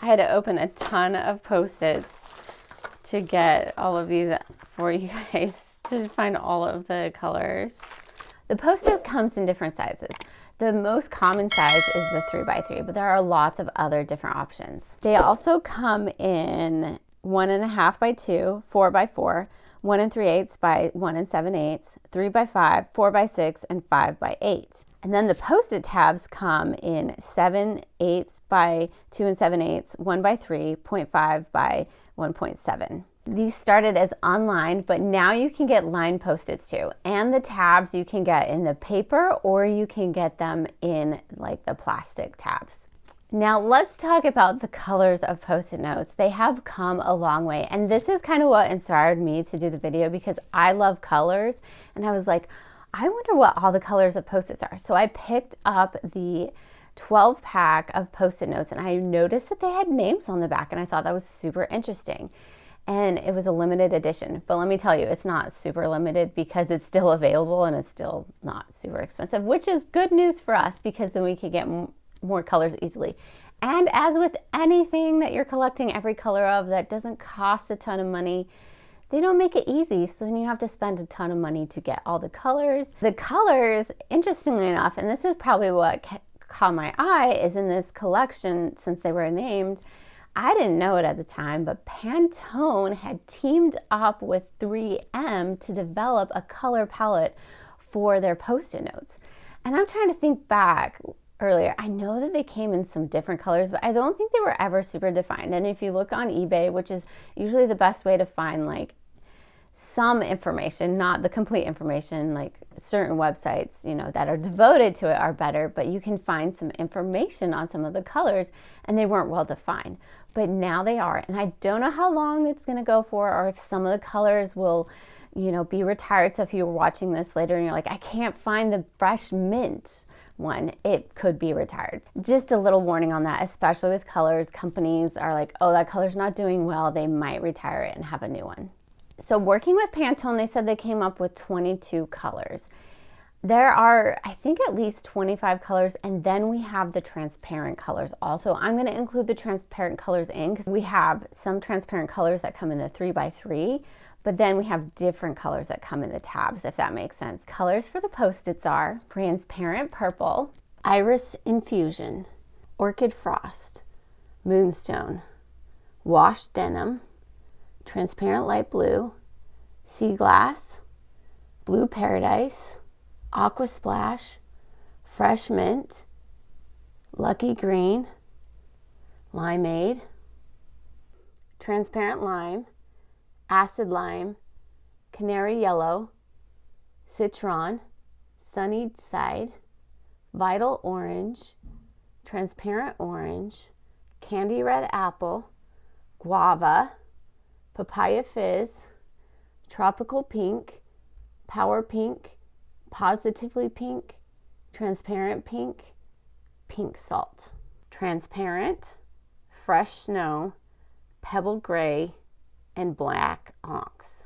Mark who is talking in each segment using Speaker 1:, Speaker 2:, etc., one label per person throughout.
Speaker 1: had to open a ton of Post-its to get all of these for you guys to find all of the colors. The Post-it comes in different sizes. The most common size is the 3x3, but there are lots of other different options. They also come in 1.5 by 2, 4 by 4, 1 3/8 by 1 7/8, 3 by 5, 4 by 6, and 5 by 8. And then the Post-it tabs come in 7/8 by 2 7/8, 1 by 3, 0.5 by 1.7. These started as online, but now you can get lined Post-its too. And the tabs you can get in the paper, or you can get them in like the plastic tabs. Now let's talk about the colors of Post-it notes. They have come a long way. And this is kind of what inspired me to do the video, because I love colors. And I was like, I wonder what all the colors of Post-its are. So I picked up the 12 pack of Post-it notes, and I noticed that they had names on the back, and I thought that was super interesting. And it was a limited edition, but let me tell you, it's not super limited because it's still available and it's still not super expensive, which is good news for us because then we can get more colors easily. And as with anything that you're collecting every color of that doesn't cost a ton of money, they don't make it easy, so then you have to spend a ton of money to get all the colors. The colors, interestingly enough, and this is probably what caught my eye, is in this collection, since they were named, I didn't know it at the time, but Pantone had teamed up with 3M to develop a color palette for their Post-it notes. And I'm trying to think back earlier. I know that they came in some different colors, but I don't think they were ever super defined. And if you look on eBay, which is usually the best way to find like some information, not the complete information, like certain websites, you know, that are devoted to it are better, but you can find some information on some of the colors, and they weren't well defined. But now they are, and I don't know how long it's going to go for, or if some of the colors will, you know, be retired. So if you were watching this later and you're like, I can't find the fresh mint one, it could be retired. Just a little warning on that, especially with colors. Companies are like, oh, that color's not doing well, they might retire it and have a new one. So working with Pantone, they said they came up with 22 colors. There are, I think, at least 25 colors, and then we have the transparent colors also. I'm going to include the transparent colors in because we have some transparent colors that come in the 3x3, but then we have different colors that come in the tabs, if that makes sense. Colors for the Post-its are transparent purple, iris infusion, orchid frost, moonstone, washed denim, transparent light blue, sea glass, blue paradise, aqua splash, fresh mint, lucky green, limeade, transparent lime, acid lime, canary yellow, citron, sunny side, vital orange, transparent orange, candy red apple, guava, papaya fizz, tropical pink, power pink, positively pink, transparent pink, pink salt, transparent, fresh snow, pebble gray, and black onyx.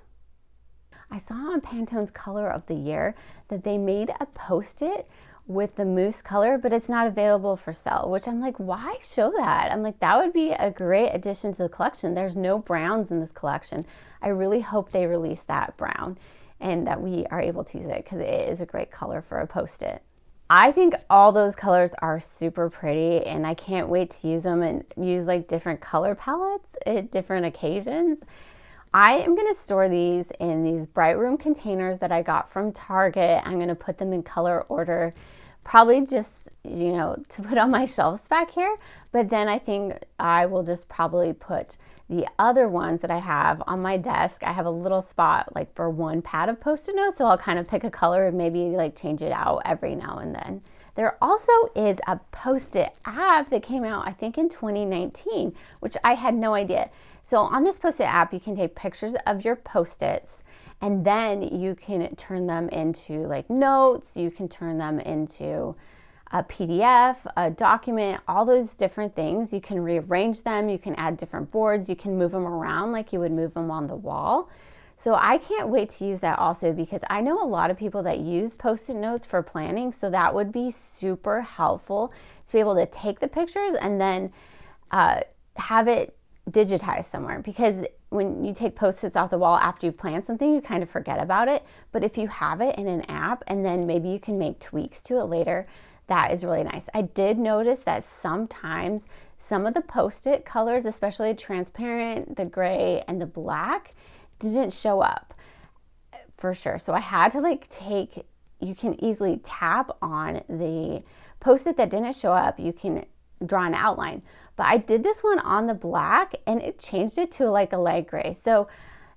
Speaker 1: I saw on Pantone's color of the year that they made a Post-it with the mousse color, but it's not available for sale, which I'm like, why show that? I'm like, that would be a great addition to the collection. There's no browns in this collection. I really hope they release that brown and that we are able to use it because it is a great color for a Post-it. I think all those colors are super pretty, and I can't wait to use them and use like different color palettes at different occasions. I am going to store these in these Bright Room containers that I got from Target. I'm going to put them in color order, probably just, you know, to put on my shelves back here. But then I think I will just probably put the other ones that I have on my desk. I have a little spot like for one pad of Post-it notes, so I'll kind of pick a color and maybe like change it out every now and then. There also is a Post-it app that came out, I think in 2019, which I had no idea. So on this Post-it app, you can take pictures of your Post-its, and then you can turn them into like notes, you can turn them into a PDF, a document, all those different things. You can rearrange them, you can add different boards, you can move them around like you would move them on the wall. So I can't wait to use that also, because I know a lot of people that use Post-it notes for planning, so that would be super helpful to be able to take the pictures and then have it digitized somewhere, because when you take Post-its off the wall after you've planned something, you kind of forget about it. But if you have it in an app and then maybe you can make tweaks to it later, that is really nice. I did notice that sometimes some of the Post-it colors, especially transparent, the gray and the black, didn't show up for sure. So I had to like you can easily tap on the Post-it that didn't show up. You can draw an outline. But I did this one on the black and it changed it to like a light gray. So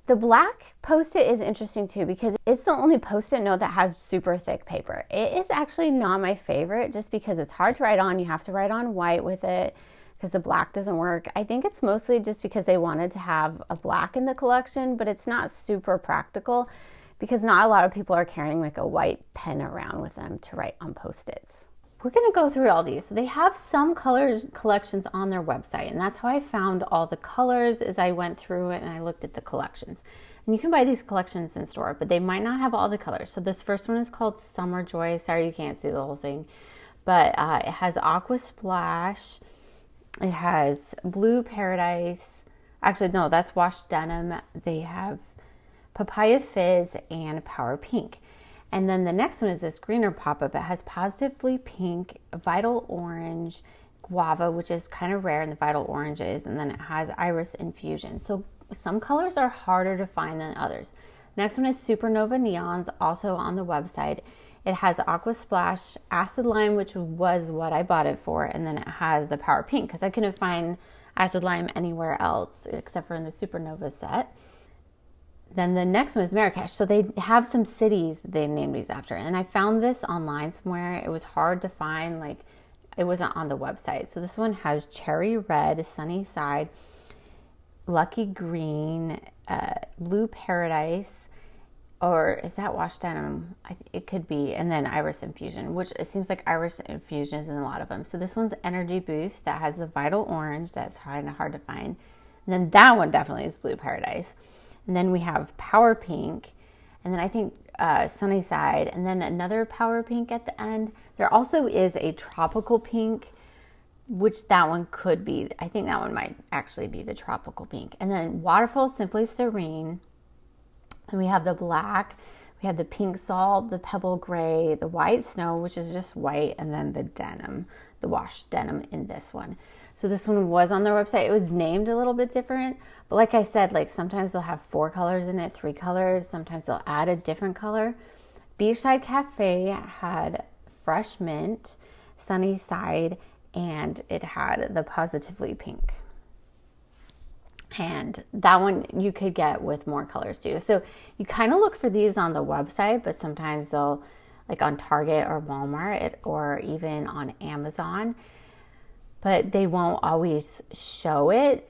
Speaker 1: the black Post-it is interesting too, because it's the only Post-it note that has super thick paper. It is actually not my favorite just because it's hard to write on. You have to write on white with it because the black doesn't work. I think it's mostly just because they wanted to have a black in the collection, but it's not super practical because not a lot of people are carrying like a white pen around with them to write on Post-its. We're going to go through all these. So they have some colors collections on their website, and that's how I found all the colors as I went through it and I looked at the collections. And you can buy these collections in store, but they might not have all the colors. So this first one is called Summer Joy. Sorry, you can't see the whole thing, but it has Aqua Splash. It has Blue Paradise. Actually, no, that's Washed Denim. They have Papaya Fizz and Power Pink. And then the next one is this greener pop-up. It has Positively Pink, Vital Orange, Guava, which is kind of rare in the Vital Oranges, and then it has Iris Infusion. So some colors are harder to find than others. Next one is Supernova Neons, also on the website. It has Aqua Splash, Acid Lime, which was what I bought it for, and then it has the Power Pink, because I couldn't find Acid Lime anywhere else except for in the Supernova set. Then the next one is Marrakesh. So they have some cities they named these after. And I found this online somewhere. It was hard to find, like it wasn't on the website. So this one has Cherry Red, Sunny Side, Lucky Green, Blue Paradise, or is that Washed Denim? It could be. And then Iris Infusion, which it seems like Iris Infusion is in a lot of them. So this one's Energy Boost that has the Vital Orange. That's kind of hard to find. And then that one definitely is Blue Paradise. And then we have Power Pink, and then I think Sunny Side, and then another Power Pink at the end. There also is a Tropical Pink, which that one could be. I think that one might actually be the Tropical Pink. And then Waterfall Simply Serene. And we have the black, we have the Pink Salt, the Pebble Gray, the White Snow, which is just white, and then the denim, the washed denim in this one. So this one was on their website. It was named a little bit different, but like I said, like sometimes they'll have 4 colors in it, 3 colors. Sometimes they'll add a different color. Beachside Cafe had Fresh Mint, Sunny Side, and it had the Positively Pink. And that one you could get with more colors too. So you kind of look for these on the website, but sometimes they'll, like on Target or Walmart or even on Amazon, but they won't always show it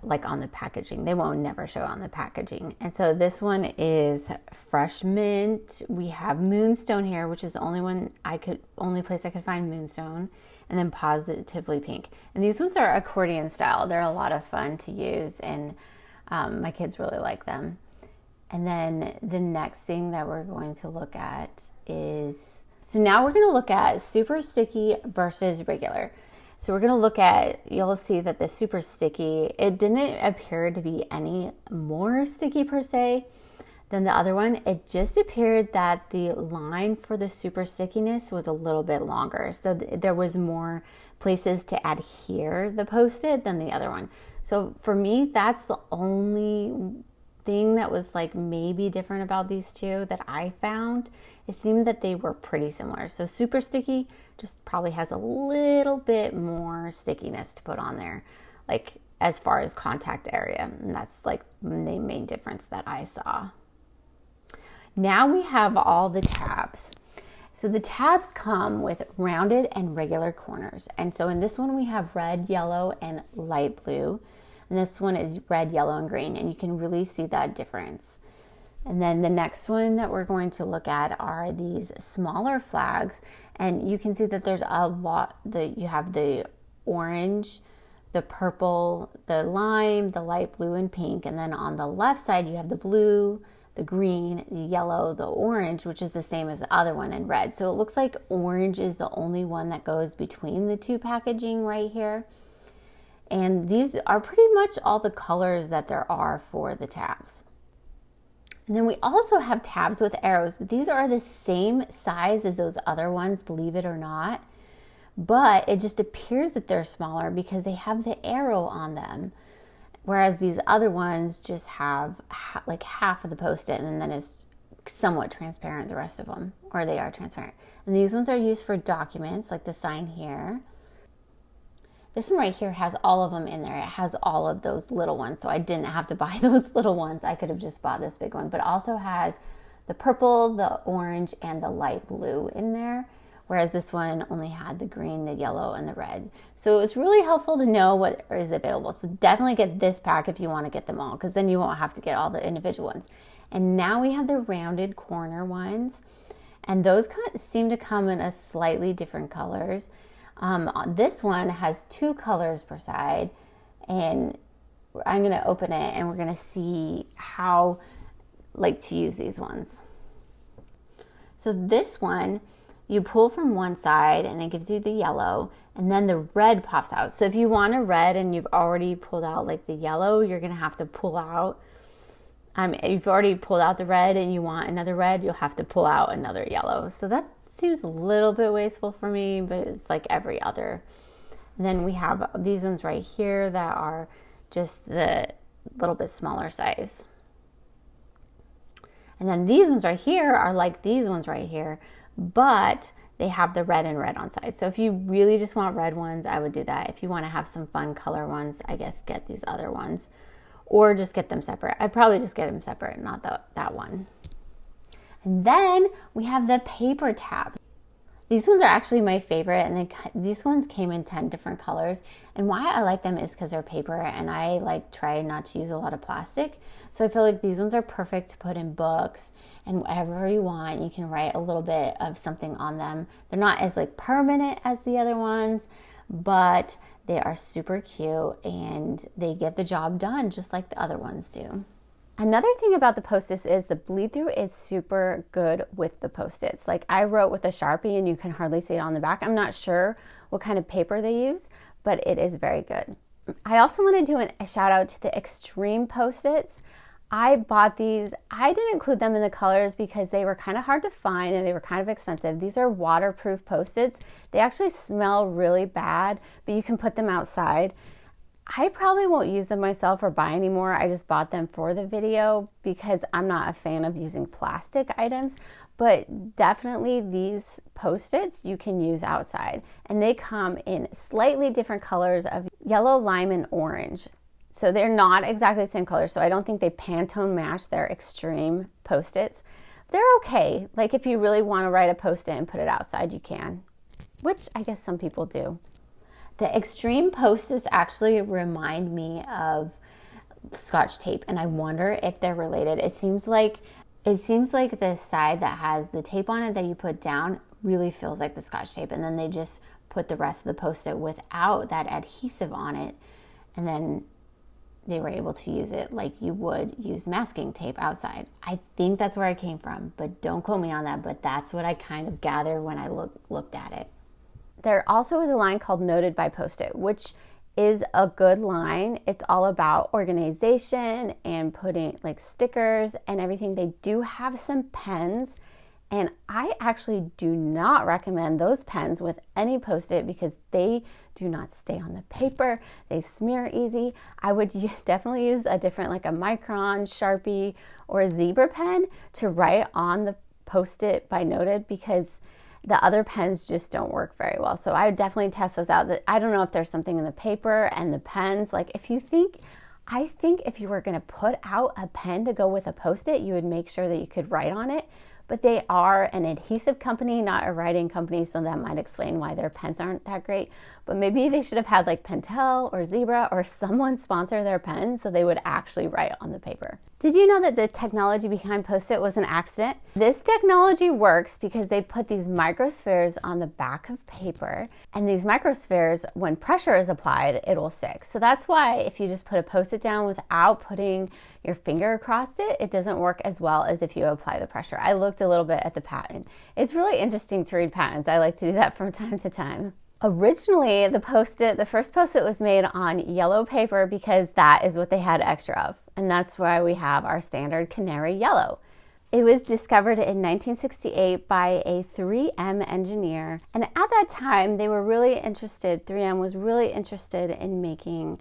Speaker 1: like on the packaging. They won't never show it on the packaging. And so this one is Fresh Mint. We have Moonstone here, which is the only place I could find Moonstone, and then Positively Pink. And these ones are accordion style. They're a lot of fun to use, and my kids really like them. And then the next thing that we're going to look at is, so now we're going to look at super sticky versus regular. So we're going to look at, you'll see that the super sticky, it didn't appear to be any more sticky per se than the other one. It just appeared that the line for the super stickiness was a little bit longer. So there was more places to adhere the Post-it than the other one. So for me, that's the only thing that was like maybe different about these two that I found. It seemed that they were pretty similar. So super sticky just probably has a little bit more stickiness to put on there, like as far as contact area. And that's like the main difference that I saw. Now we have all the tabs. So the tabs come with rounded and regular corners. And so in this one we have red, yellow, and light blue. And this one is red, yellow, and green. And you can really see that difference. And then the next one that we're going to look at are these smaller flags. And you can see that there's a lot, you have the orange, the purple, the lime, the light blue, and pink. And then on the left side, you have the blue, the green, the yellow, the orange, which is the same as the other one, and red. So it looks like orange is the only one that goes between the two packaging right here. And these are pretty much all the colors that there are for the tabs. And then we also have tabs with arrows, but these are the same size as those other ones, believe it or not. But it just appears that they're smaller because they have the arrow on them. Whereas these other ones just have like half of the Post-it, and then it's somewhat transparent, the rest of them, or they are transparent. And these ones are used for documents, like the sign here. This one right here has all of them in there. It has all of those little ones, so I didn't have to buy those little ones. I could have just bought this big one, but it also has the purple, the orange, and the light blue in there, whereas this one only had the green, the yellow, and the red. So it's really helpful to know what is available. So definitely get this pack if you want to get them all, because then you won't have to get all the individual ones. And now we have the rounded corner ones, and those seem to come in a slightly different colors. This one has 2 colors per side, and I'm going to open it and we're going to see how to use these ones. So this one, you pull from one side and it gives you the yellow, and then the red pops out. So if you want a red and you've already pulled out like the yellow, you're going to have to pull out. If you've already pulled out the red and you want another red, you'll have to pull out another yellow. So that seems a little bit wasteful for me, but it's like every other. And then we have these ones right here that are just the little bit smaller size. And then these ones right here are like these ones right here, but they have the red and red on side. So if you really just want red ones, I would do that. If you want to have some fun color ones, I guess get these other ones, or just get them separate. I'd probably just get them separate, not that one. And then we have the paper tab. These ones are actually my favorite, and these ones came in 10 different colors. And why I like them is because they're paper, and I try not to use a lot of plastic. So I feel like these ones are perfect to put in books and whatever you want. You can write a little bit of something on them. They're not as permanent as the other ones, but they are super cute and they get the job done just like the other ones do. Another thing about the Post-its is the bleed through is super good with the Post-its. I wrote with a Sharpie and you can hardly see it on the back. I'm not sure what kind of paper they use, but it is very good. I also want to do a shout out to the Extreme Post-its. I bought these. I didn't include them in the colors because they were kind of hard to find and they were kind of expensive. These are waterproof Post-its. They actually smell really bad, but you can put them outside. I probably won't use them myself or buy anymore. I just bought them for the video because I'm not a fan of using plastic items, but definitely these Post-its you can use outside, and they come in slightly different colors of yellow, lime, and orange. So they're not exactly the same color, so I don't think they Pantone match their Extreme Post-its. They're okay. If you really want to write a Post-it and put it outside, you can, which I guess some people do. The Extreme Post-its actually remind me of Scotch tape, and I wonder if they're related. It seems like the side that has the tape on it that you put down really feels like the Scotch tape, and then they just put the rest of the Post-it without that adhesive on it, and then they were able to use it like you would use masking tape outside. I think that's where it came from, but don't quote me on that, but that's what I kind of gathered when I looked at it. There also is a line called Noted by Post-it, which is a good line. It's all about organization and putting stickers and everything. They do have some pens, and I actually do not recommend those pens with any Post-it because they do not stay on the paper. They smear easy. I would definitely use a different, a Micron, Sharpie, or a zebra pen to write on the Post-it by Noted, because the other pens just don't work very well. So I would definitely test those out. I don't know if there's something in the paper and the pens. I think if you were going to put out a pen to go with a Post-it, you would make sure that you could write on it. But they are an adhesive company, not a writing company, so that might explain why their pens aren't that great. But maybe they should have had Pentel or Zebra or someone sponsor their pens so they would actually write on the paper. Did you know that the technology behind Post-it was an accident? This technology works because they put these microspheres on the back of paper, and these microspheres, when pressure is applied, it will stick. So that's why if you just put a Post-it down without putting your finger across it, it doesn't work as well as if you apply the pressure. I looked a little bit at the patent. It's really interesting to read patents. I like to do that from time to time. Originally, the first Post-it was made on yellow paper because that is what they had extra of. And that's why we have our standard canary yellow. It was discovered in 1968 by a 3M engineer. And at that time, 3M was really interested in making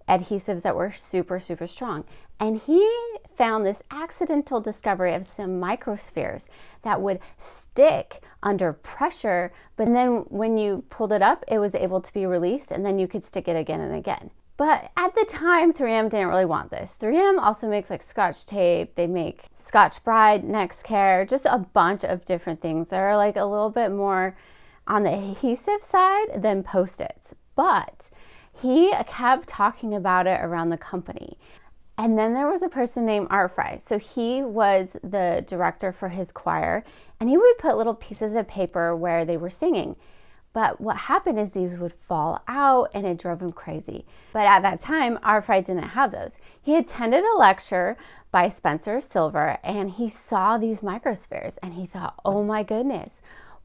Speaker 1: adhesives that were super, super strong. And he found this accidental discovery of some microspheres that would stick under pressure, but then when you pulled it up, it was able to be released, and then you could stick it again and again. But at the time, 3M didn't really want this. 3M also makes like Scotch tape, they make Scotch-Brite, Next Care, just a bunch of different things that are like a little bit more on the adhesive side than Post-its. But he kept talking about it around the company. And then there was a person named Art Fry. So he was the director for his choir, and he would put little pieces of paper where they were singing. But what happened is these would fall out, and it drove him crazy. But at that time, Art Fry didn't have those. He attended a lecture by Spencer Silver, and he saw these microspheres, and he thought, oh my goodness,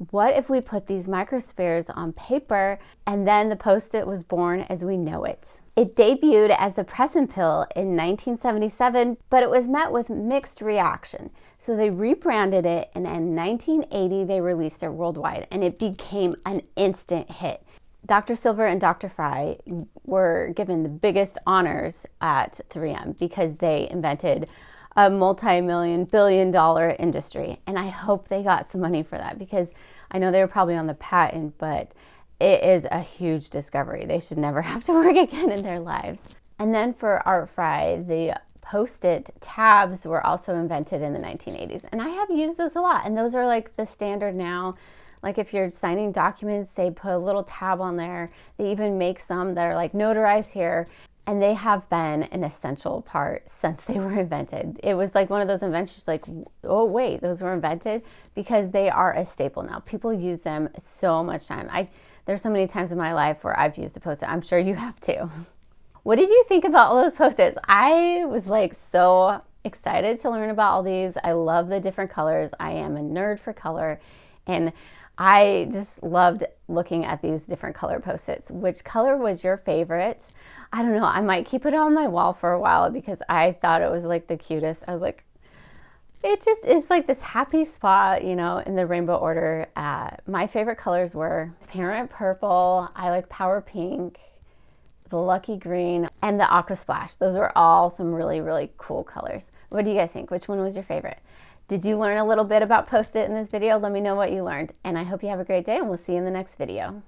Speaker 1: what if we put these microspheres on paper? And then the Post-it was born as we know it. It debuted as a press and pill in 1977, but it was met with mixed reaction. So they rebranded it, and in 1980 they released it worldwide, and it became an instant hit. Dr. Silver and Dr. Fry were given the biggest honors at 3M because they invented a multi-million, billion-dollar industry. And I hope they got some money for that, because I know they were probably on the patent, but it is a huge discovery. They should never have to work again in their lives. And then for Art Fry, the Post-it tabs were also invented in the 1980s. And I have used those a lot. And those are like the standard now. Like if you're signing documents, they put a little tab on there. They even make some that are like notarized here. And they have been an essential part since they were invented. It was like one of those inventions like, oh wait, those were invented, because they are a staple now. People use them so much time. There's so many times in my life where I've used a Post-it. I'm sure you have too. What did you think about all those Post-its? I was like so excited to learn about all these. I love the different colors. I am a nerd for color, and I just loved looking at these different color Post-its. Which color was your favorite? I don't know. I might keep it on my wall for a while because I thought it was like the cutest. I was like, it just is like this happy spot, you know, in the rainbow order. My favorite colors were Transparent Purple. I like Power Pink, the Lucky Green, and the Aqua Splash. Those were all some really, really cool colors. What do you guys think? Which one was your favorite? Did you learn a little bit about Post-it in this video? Let me know what you learned. And I hope you have a great day, and we'll see you in the next video.